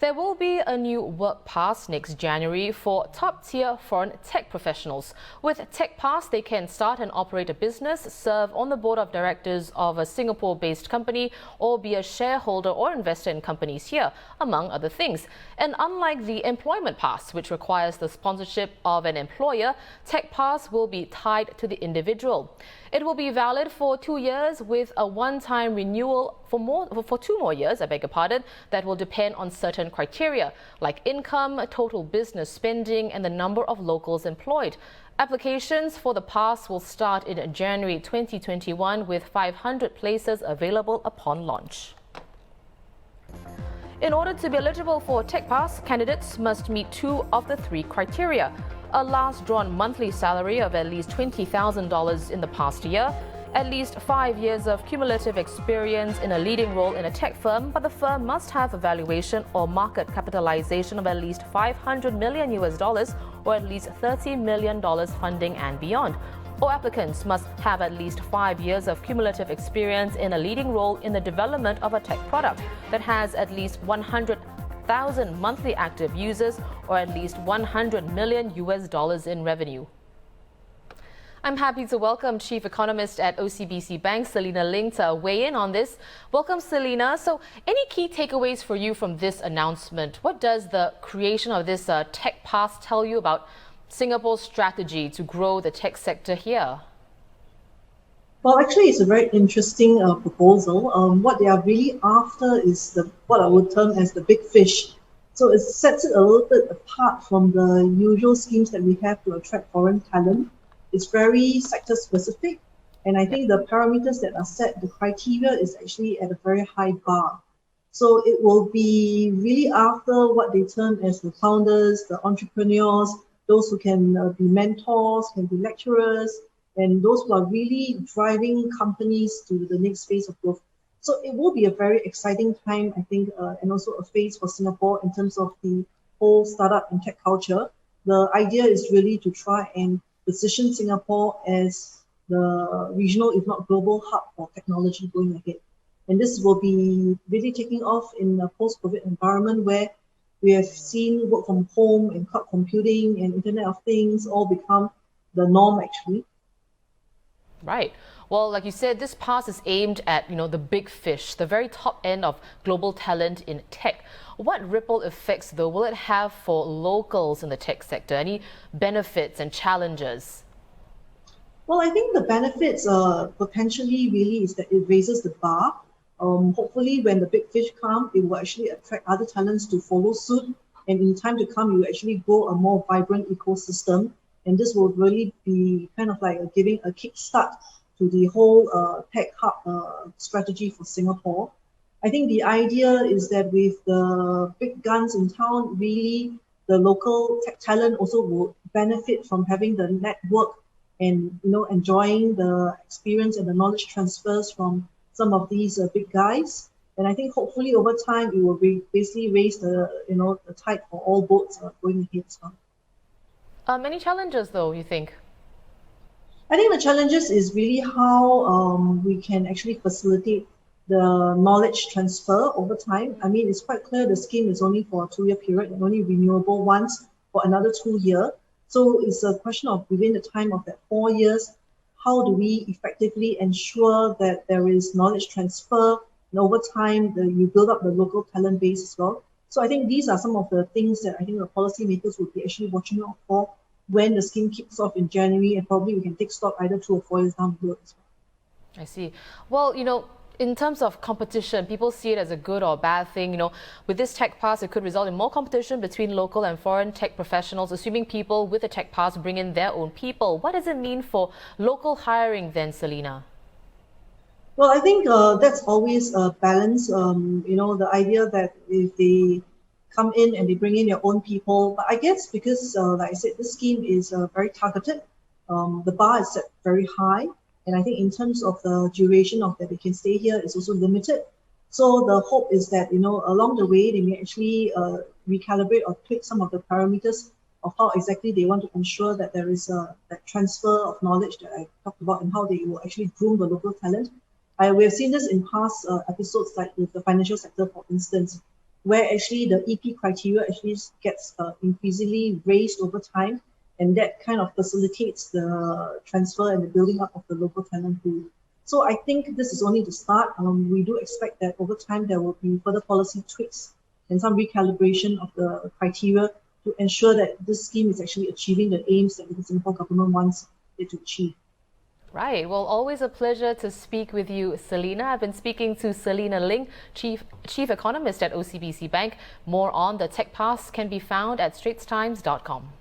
There will be a new work pass next January for top-tier foreign tech professionals. With techpass, they can start and operate a business, serve on the board of directors of a Singapore-based company, or be a shareholder or investor in companies here, among other things. And unlike the employment pass, which requires the sponsorship of an employer, techpass will be tied to the individual. It will be valid for 2 years with a one-time renewal for 2 more years, that will depend on certain criteria like income, total business spending, and the number of locals employed. Applications for the pass will start in January 2021 with 500 places available upon launch. In order to be eligible for techpass, candidates must meet 2 of the 3 criteria. A last drawn monthly salary of at least $20,000 in the past year, at least 5 years of cumulative experience in a leading role in a tech firm, but the firm must have a valuation or market capitalization of at least $500 million or at least $30 million funding and beyond. All applicants must have at least 5 years of cumulative experience in a leading role in the development of a tech product that has at least 100,000 monthly active users or at least $100 million in revenue. I'm happy to welcome Chief Economist at OCBC Bank, Selena Ling, to weigh in on this. Welcome, Selena. So, any key takeaways for you from this announcement? What does the creation of this tech pass tell you about Singapore's strategy to grow the tech sector here? Well, actually, it's a very interesting proposal. What they are really after is what I would term as the big fish. So it sets it a little bit apart from the usual schemes that we have to attract foreign talent. It's very sector specific, and I think the parameters that are set, the criteria is actually at a very high bar. So it will be really after what they term as the founders, the entrepreneurs, those who can be mentors, can be lecturers, and those who are really driving companies to the next phase of growth. So it will be a very exciting time, I think, and also a phase for Singapore in terms of the whole startup and tech culture. The idea is really to try and position Singapore as the regional, if not global, hub for technology going ahead. And this will be really taking off in a post-COVID environment where we have seen work from home and cloud computing and Internet of Things all become the norm, actually. Right. Well, like you said, this pass is aimed at, the big fish, the very top end of global talent in tech. What ripple effects, though, will it have for locals in the tech sector? Any benefits and challenges? Well, I think the benefits potentially really is that it raises the bar. Hopefully, when the big fish come, it will actually attract other talents to follow suit. And in time to come, you actually grow a more vibrant ecosystem. And this will really be kind of like giving a kickstart to the whole tech hub strategy for Singapore. I think the idea is that with the big guns in town, really the local tech talent also will benefit from having the network and enjoying the experience and the knowledge transfers from some of these big guys. And I think hopefully over time it will basically raise the tide for all boats going ahead. Any challenges, though, you think? I think the challenges is really how we can actually facilitate the knowledge transfer over time. I mean, it's quite clear the scheme is only for a 2-year period and only renewable once for another 2 years. So it's a question of within the time of that 4 years, how do we effectively ensure that there is knowledge transfer, and over time you build up the local talent base as well. So I think these are some of the things that I think the policymakers would be actually watching out for when the scheme kicks off in January, and probably we can take stock either 2 or 4 years down the road as well. I see. Well, in terms of competition, people see it as a good or bad thing. With this tech pass, it could result in more competition between local and foreign tech professionals, assuming people with the tech pass bring in their own people. What does it mean for local hiring then, Selena? Well, I think that's always a balance. The idea that if they come in and they bring in their own people, but I guess because, like I said, this scheme is very targeted, the bar is set very high. And I think in terms of the duration of that they can stay here is also limited. So the hope is that, along the way, they may actually recalibrate or tweak some of the parameters of how exactly they want to ensure that there is that transfer of knowledge that I talked about and how they will actually groom the local talent. We have seen this in past episodes, like with the financial sector, for instance. where actually the EP criteria actually gets increasingly raised over time, and that kind of facilitates the transfer and the building up of the local talent pool. So I think this is only the start. We do expect that over time there will be further policy tweaks and some recalibration of the criteria to ensure that this scheme is actually achieving the aims that the Singapore government wants it to achieve. Right. Well, always a pleasure to speak with you, Selina. I've been speaking to Selina Ling, Chief Economist at OCBC Bank. More on the Tech Pass can be found at straitstimes.com.